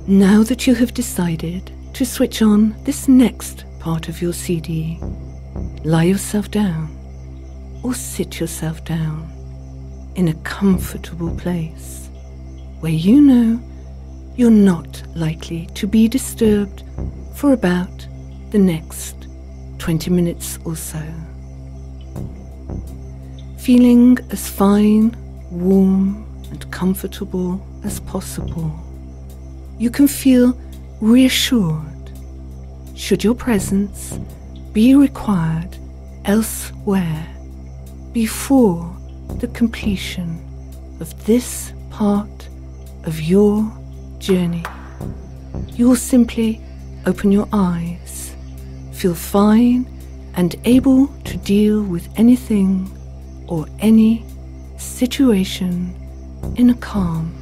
Now that you have decided to switch on this next part of your CD, lie yourself down or sit yourself down in a comfortable place where you know you're not likely to be disturbed for about the next 20 minutes or so. Feeling as fine, warm and comfortable as possible, you can feel reassured should your presence be required elsewhere before the completion of this part of your journey. You will simply open your eyes, feel fine and able to deal with anything or any situation in a calm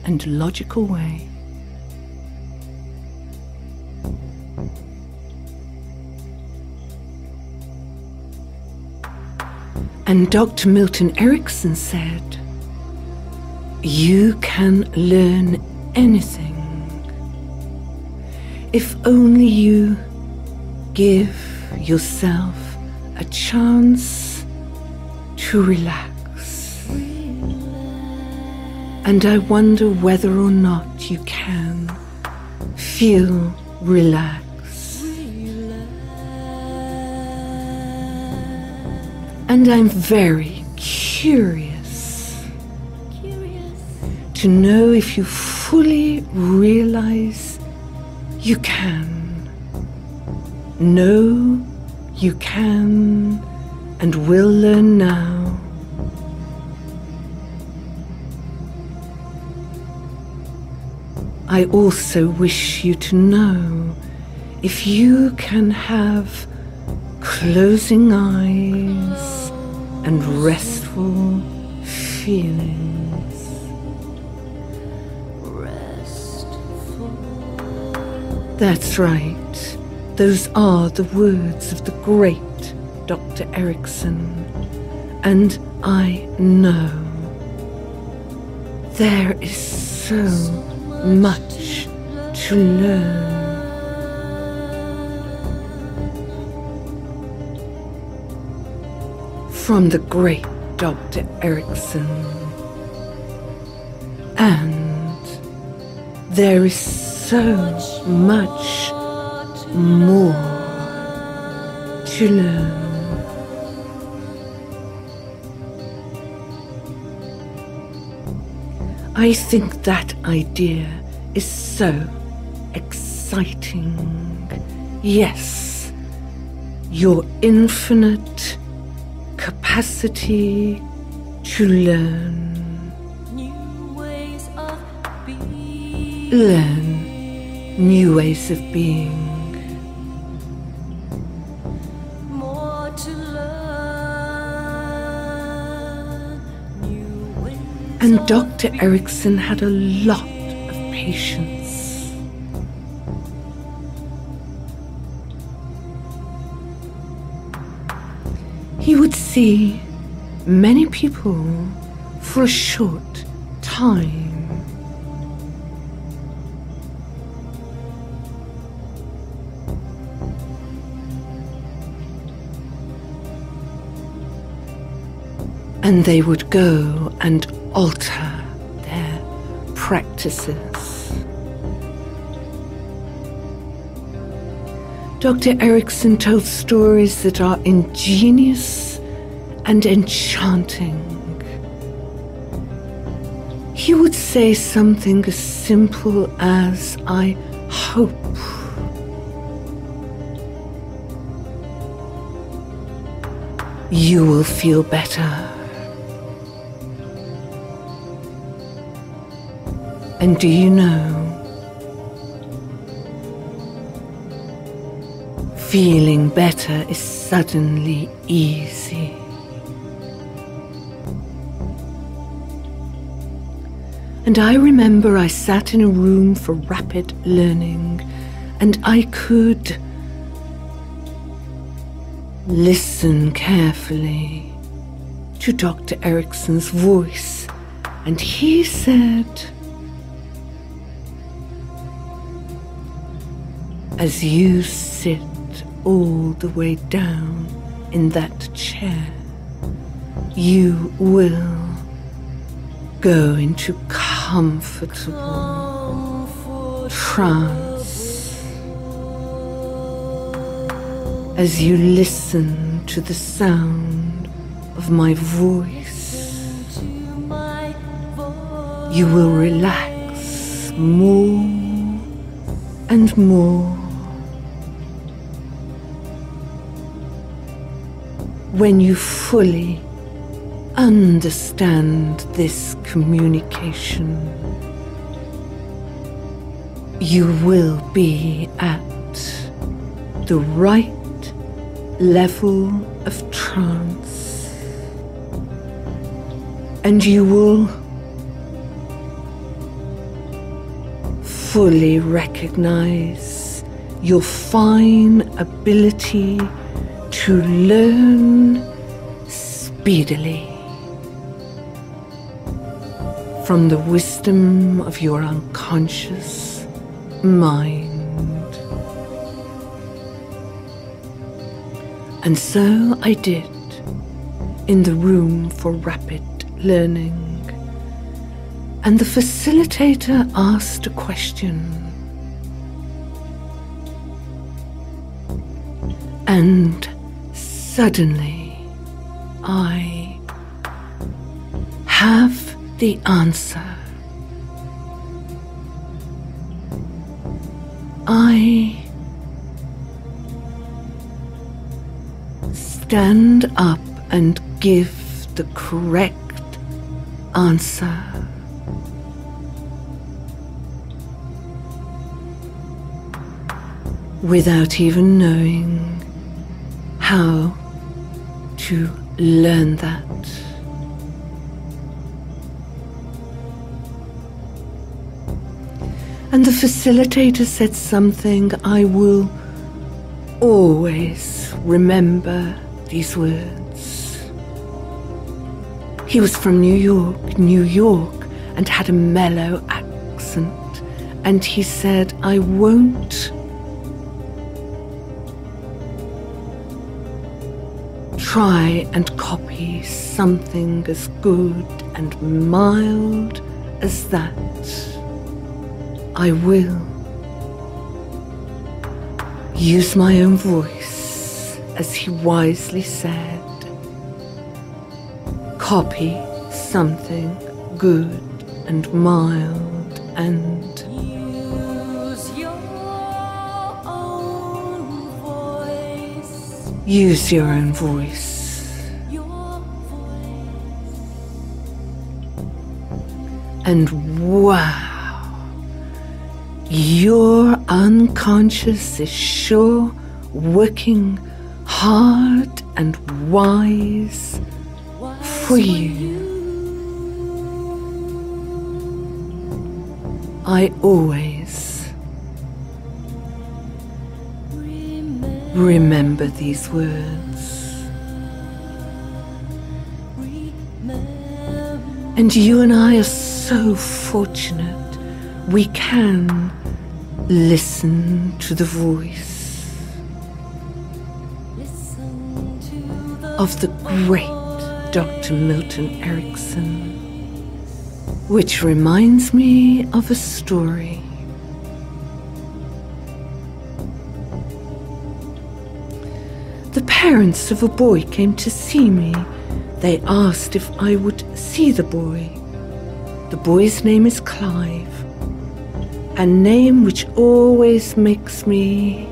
and logical way. And Dr. Milton Erickson said, "You can learn anything if only you give yourself a chance to relax." And I wonder whether or not you can feel relaxed. And I'm very curious to know if you fully realize you can. Know you can and will learn now. I also wish you to know if you can have closing eyes and restful feelings. That's right. Those are the words of the great Dr. Erickson. And I know there is so much to learn. From the great Dr. Erickson. And there is so much more to learn. I think that idea is so exciting. Yes, your infinite capacity to learn. Learn new ways of being. More to learn. And Dr. Erickson had a lot of patience. He would see many people for a short time. And they would go and alter their practices. Dr. Erickson told stories that are ingenious and enchanting. He would say something as simple as, "I hope." You will feel better. And do you know, feeling better is suddenly easy. And I remember I sat in a room for rapid learning, and I could listen carefully to Dr. Erickson's voice, and he said, as you sit all the way down in that chair, you will go into comfortable trance as you listen to the sound of my voice. You will relax more and more. When you fully understand this communication, you will be at the right level of trance, and you will fully recognize your fine ability to learn speedily from the wisdom of your unconscious mind. And so I did in the room for rapid learning, and the facilitator asked a question, and suddenly I have the answer. I stand up and give the correct answer. Without even knowing how to learn that. And the facilitator said something I will always remember, these words. He was from New York, and had a mellow accent, and he said, I won't try and copy something as good and mild as that. I will use my own voice, as he wisely said. Copy something good and mild, and use your own voice. Use your own voice. And wow, your unconscious is sure working hard and wise for you. I always remember these words. And you and I are so fortunate we can listen to the voice of the great Dr. Milton Erickson, which reminds me of a story. The parents of a boy came to see me. They asked if I would see the boy. The boy's name is Clive, a name which always makes me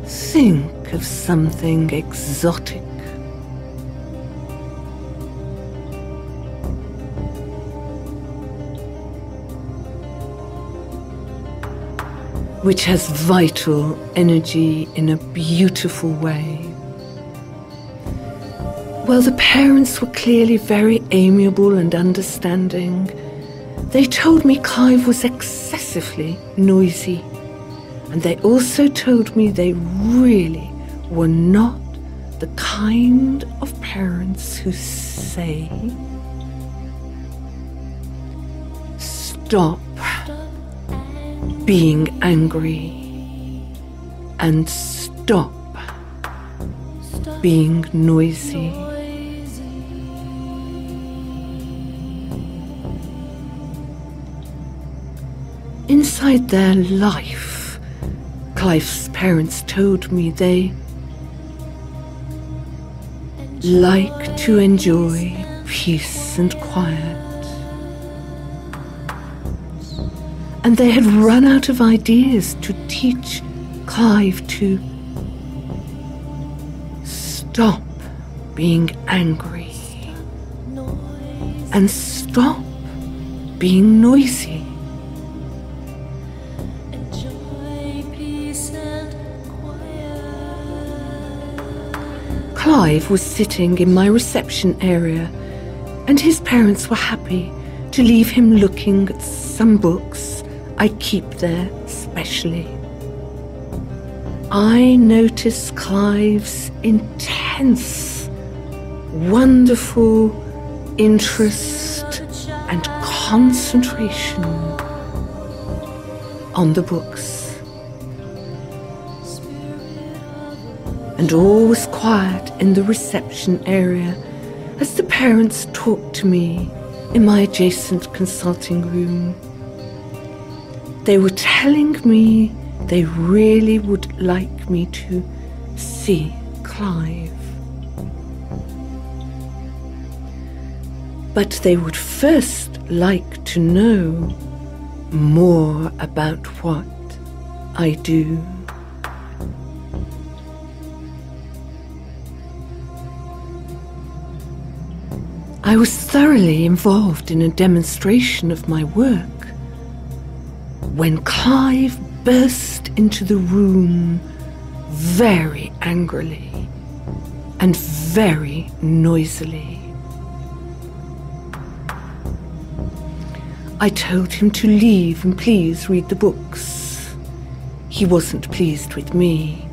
think of something exotic. Which has vital energy in a beautiful way. Well, the parents were clearly very amiable and understanding. They told me Clive was excessively noisy, and they also told me they really were not the kind of parents who say, "Stop being angry. and stop being noisy. Inside their life, Clive's parents told me they like to enjoy peace and quiet. And they had run out of ideas to teach Clive to stop being angry and stop being noisy. Clive was sitting in my reception area, and his parents were happy to leave him looking at some books I keep there specially. I noticed Clive's intense, wonderful interest and concentration on the books. And all was quiet in the reception area as the parents talked to me in my adjacent consulting room. They were telling me they really would like me to see Clive. But they would first like to know more about what I do. I was thoroughly involved in a demonstration of my work when Clive burst into the room very angrily and very noisily. I told him to leave and please read the books. He wasn't pleased with me.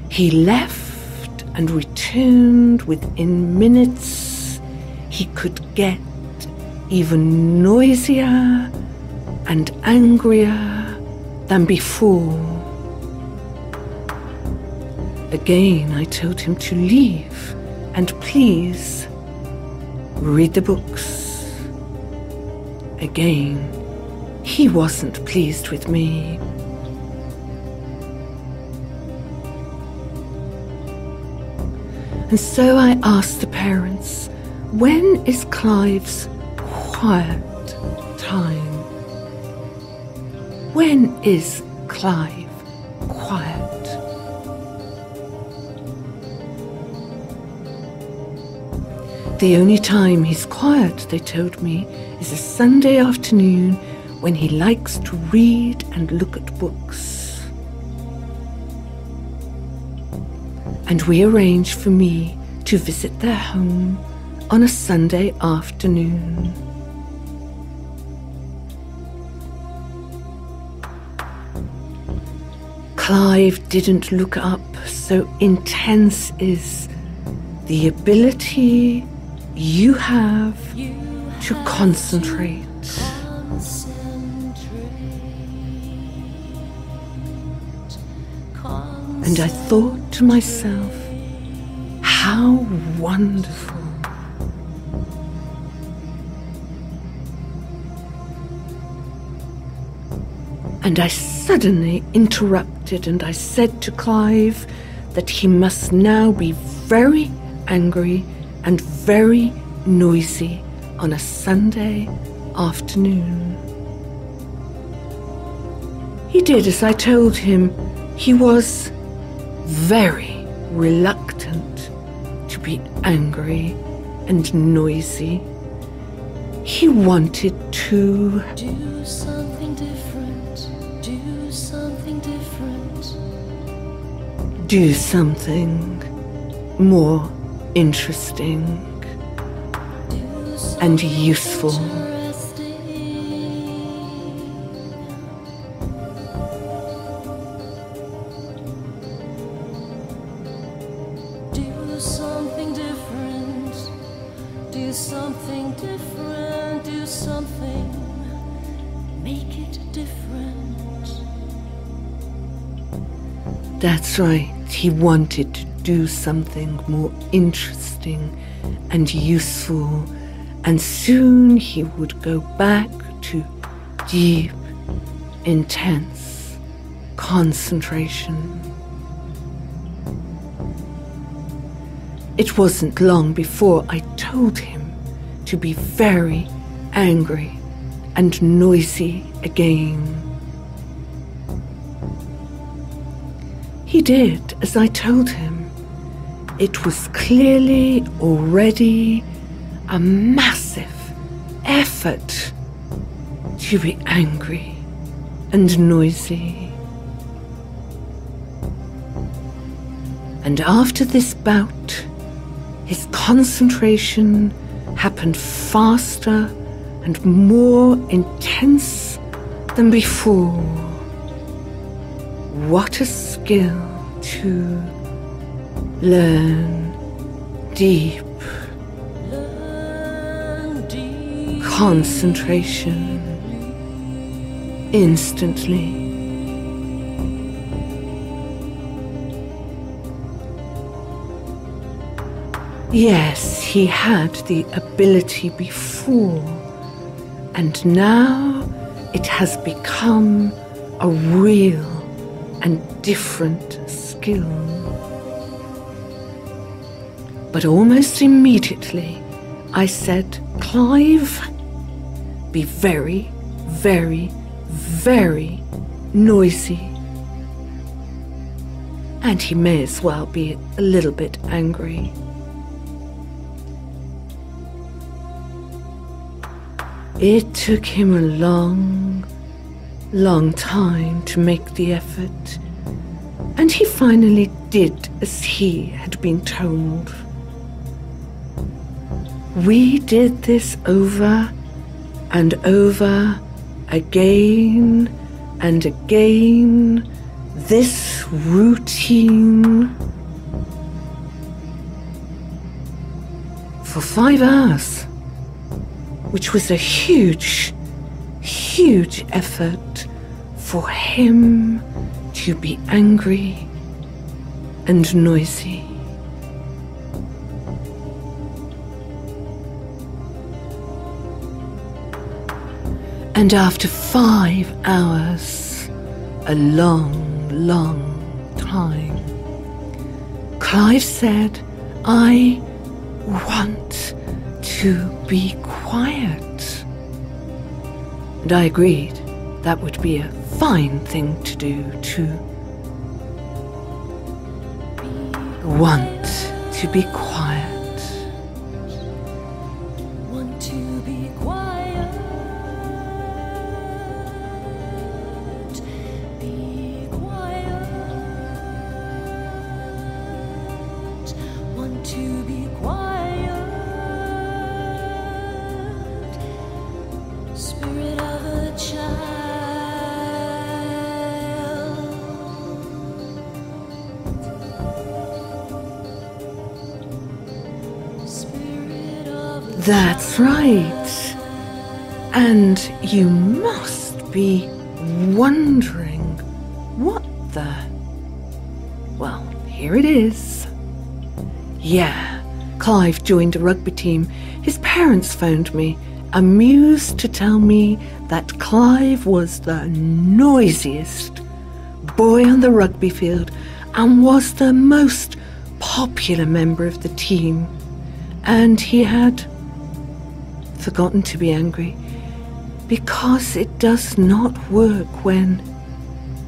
He left and returned within minutes. He could get even noisier and angrier than before. Again, I told him to leave and please read the books. Again, he wasn't pleased with me. And so I asked the parents, when is Clive's quiet time? When is Clive quiet? The only time he's quiet, they told me, is a Sunday afternoon when he likes to read and look at books. And we arranged for me to visit their home on a Sunday afternoon. Clive didn't look up, so intense is the ability you have to concentrate. And I thought to myself, how wonderful. And I suddenly interrupted and I said to Clive that he must now be very angry and very noisy on a Sunday afternoon. He did as I told him. He was very reluctant to be angry and noisy. He wanted to Do something different. Do something different. do something more interesting Do something and useful. interesting. Do something different. Do something different. Do something. Make it different. That's right, he wanted to do something more interesting and useful, and soon he would go back to deep, intense concentration. It wasn't long before I told him to be very angry and noisy again. He did as I told him. It was clearly already a massive effort to be angry and noisy. And after this bout, his concentration happened faster and more intense than before. What a skill to learn deep concentration instantly. Yes, he had the ability before, and now it has become a real and different skill. But almost immediately I said, "Clive, be very, very, very noisy." And he may as well be a little bit angry. It took him a long time to make the effort, and he finally did as he had been told. We did this over and over again and again, this routine, for 5 hours, which was a huge effort for him to be angry and noisy. And after 5 hours, a long time, Clive said, "I want to be quiet." And I agreed that would be a fine thing to do, to want to be quiet. Want to be quiet. Be quiet. Want to be quiet. Spirit of a child. Spirit of a That's right. And you must be wondering, what the? Well, here it is. Yeah, Clive joined a rugby team. His parents phoned me, amused to tell me that Clive was the noisiest boy on the rugby field and was the most popular member of the team. And he had forgotten to be angry, because it does not work when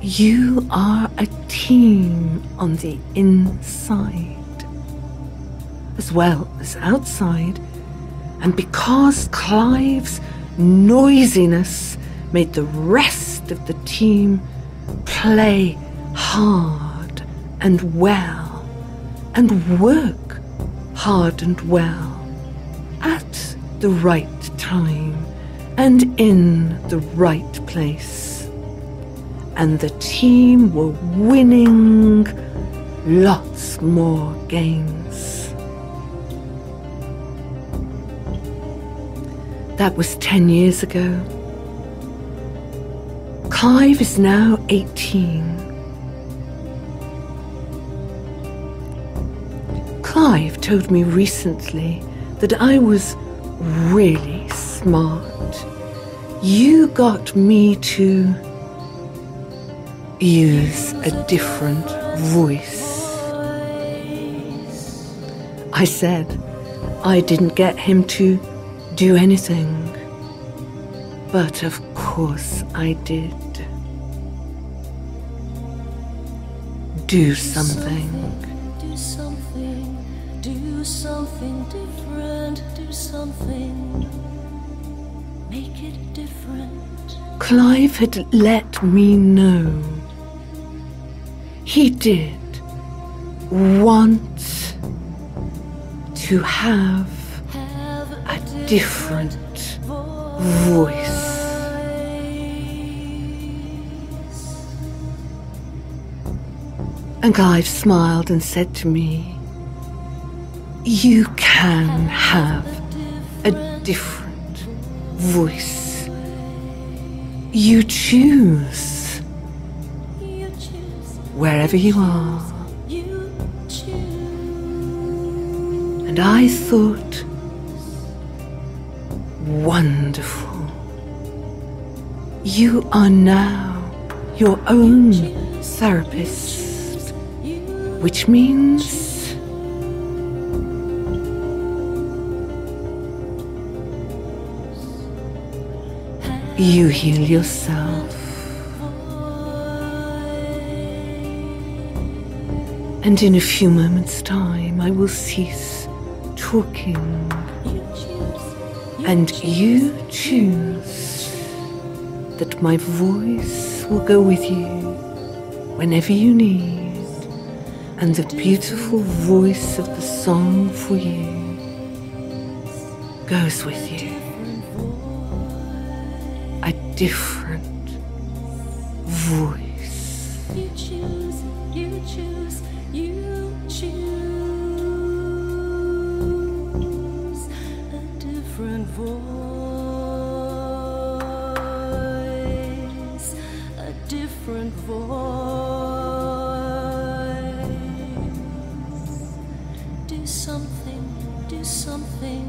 you are a team on the inside as well as outside. And because Clive's noisiness made the rest of the team play hard and well and work hard and well at the right time and in the right place. And the team were winning lots more games. That was 10 years ago. Clive is now 18. Clive told me recently that I was really smart. You got me to use a different voice. I said I didn't get him to do anything, but of course I did. Do something. Do something, do something different, do something, make it different. Clive had let me know he did want to have a different voice. And Clive smiled and said to me, "You can have a different voice. You choose wherever you are." And I thought, wonderful. You are now your own therapist, which means you heal yourself. And in a few moments' time, I will cease talking, and you choose that my voice will go with you whenever you need, and the beautiful voice of the song for you goes with you. A different voice. You choose, you choose, you choose a different voice, a different voice. Do something, do something,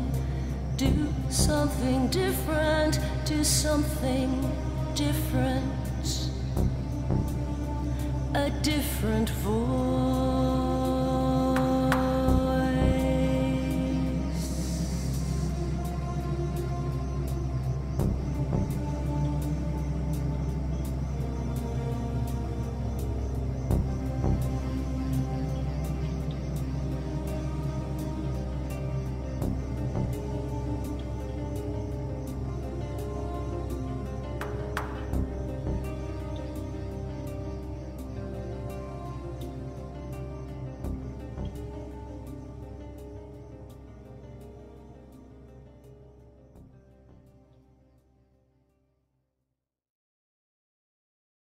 do something different, do something different. A different voice.